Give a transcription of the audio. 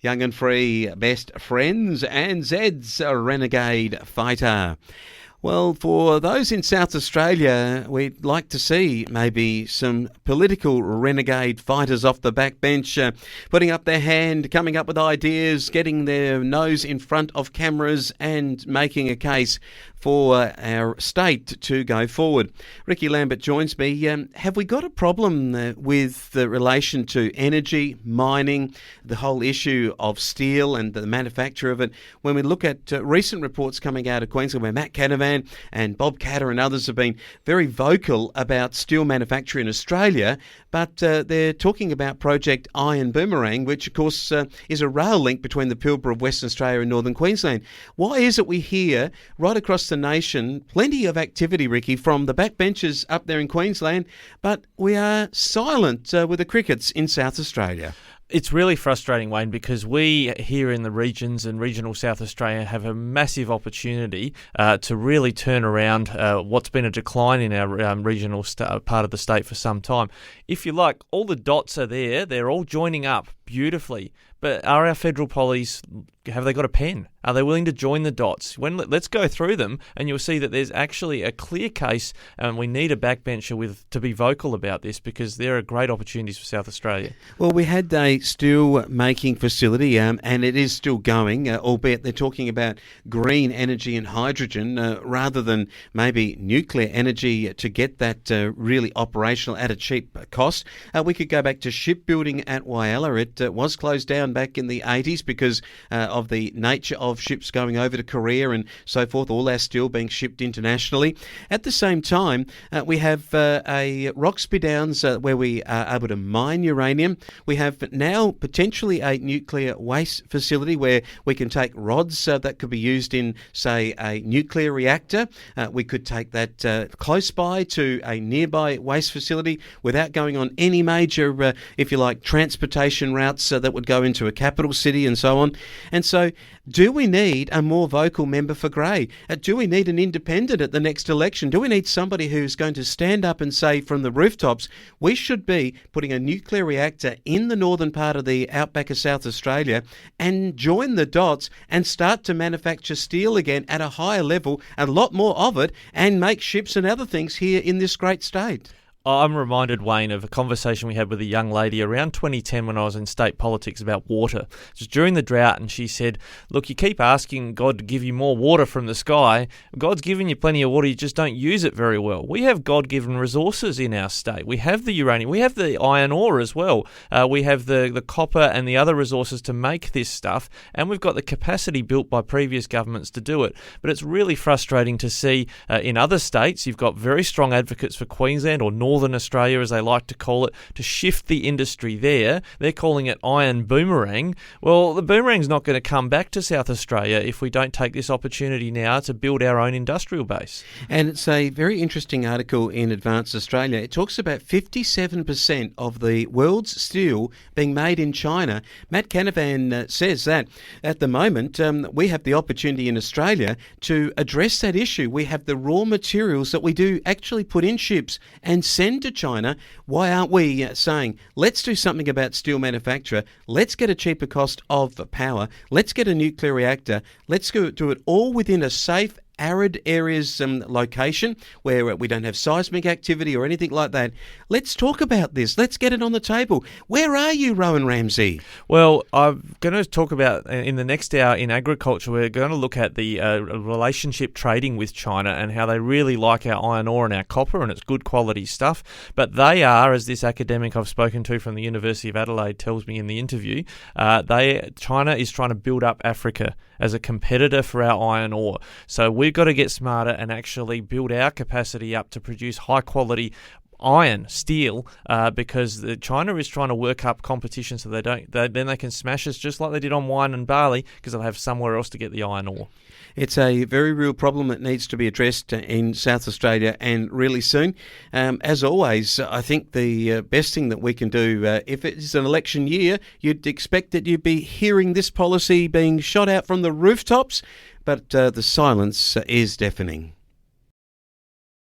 Young and Free, Best Friends, and Zed's Renegade Fighter. Well, for those in South Australia, we'd like to see maybe some political renegade fighters off the backbench, putting up their hand, coming up with ideas, getting their nose in front of cameras and making a case for our state to go forward. Ricky Lambert joins me. Have we got a problem with the relation to energy, mining, the whole issue of steel and the manufacture of it? When we look at recent reports coming out of Queensland where Matt Canavan and Bob Catter and others have been very vocal about steel manufacture in Australia, but they're talking about Project Iron Boomerang, which of course is a rail link between the Pilbara of Western Australia and Northern Queensland. Why is it we hear right across the nation plenty of activity, Ricky, from the backbenchers up there in Queensland, but we are silent with the crickets in South Australia? It's really frustrating, Wayne, because we here in the regions and regional South Australia have a massive opportunity to really turn around what's been a decline in our regional part of the state for some time. If you like, all the dots are there. They're all joining up beautifully. But are our federal police, have they got a pen? Are they willing to join the dots? Let's go through them and you'll see that there's actually a clear case, and we need a backbencher to be vocal about this because there are great opportunities for South Australia. Well, we had a steel making facility and it is still going, albeit they're talking about green energy and hydrogen rather than maybe nuclear energy to get that really operational at a cheap cost. We could go back to shipbuilding at Whyalla. It was closed down back in the 80s because of the nature of ships going over to Korea and so forth, all our steel being shipped internationally. At the same time, we have a Roxby Downs where we are able to mine uranium. We have now potentially a nuclear waste facility where we can take rods that could be used in, say, a nuclear reactor. We could take that close by to a nearby waste facility without going on any major, if you like, transportation routes that would go into a capital city and so on. And so do we need a more vocal member for Grey? Do we need an independent at the next election? Do we need somebody who's going to stand up and say from the rooftops, we should be putting a nuclear reactor in the northern part of the outback of South Australia and join the dots and start to manufacture steel again at a higher level, a lot more of it, and make ships and other things here in this great state? I'm reminded, Wayne, of a conversation we had with a young lady around 2010 when I was in state politics about water. It was during the drought, and she said, look, you keep asking God to give you more water from the sky. God's given you plenty of water, you just don't use it very well. We have God-given resources in our state. We have the uranium. We have the iron ore as well. We have the copper and the other resources to make this stuff, and we've got the capacity built by previous governments to do it. But it's really frustrating to see in other states, you've got very strong advocates for Queensland or Northern Australia, as they like to call it, to shift the industry there. They're calling it Iron Boomerang. Well, the boomerang's not going to come back to South Australia if we don't take this opportunity now to build our own industrial base. And it's a very interesting article in Advanced Australia. It talks about 57% of the world's steel being made in China. Matt Canavan says that at the moment we have the opportunity in Australia to address that issue. We have the raw materials that we do actually put in ships and send to China. Why aren't we saying, let's do something about steel manufacture, let's get a cheaper cost of power, let's get a nuclear reactor, let's do it all within a safe, arid areas location where we don't have seismic activity or anything like that. Let's talk about this. Let's get it on the table. Where are you, Rowan Ramsey? Well, I'm going to talk about in the next hour in agriculture, we're going to look at the relationship trading with China and how they really like our iron ore and our copper, and it's good quality stuff. But they are, as this academic I've spoken to from the University of Adelaide tells me in the interview, China is trying to build up Africa as a competitor for our iron ore. So we've got to get smarter and actually build our capacity up to produce high quality iron, steel, because China is trying to work up competition so then they can smash us just like they did on wine and barley because they'll have somewhere else to get the iron ore. It's a very real problem that needs to be addressed in South Australia and really soon. As always, I think the best thing that we can do, if it's an election year, you'd expect that you'd be hearing this policy being shot out from the rooftops, but the silence is deafening.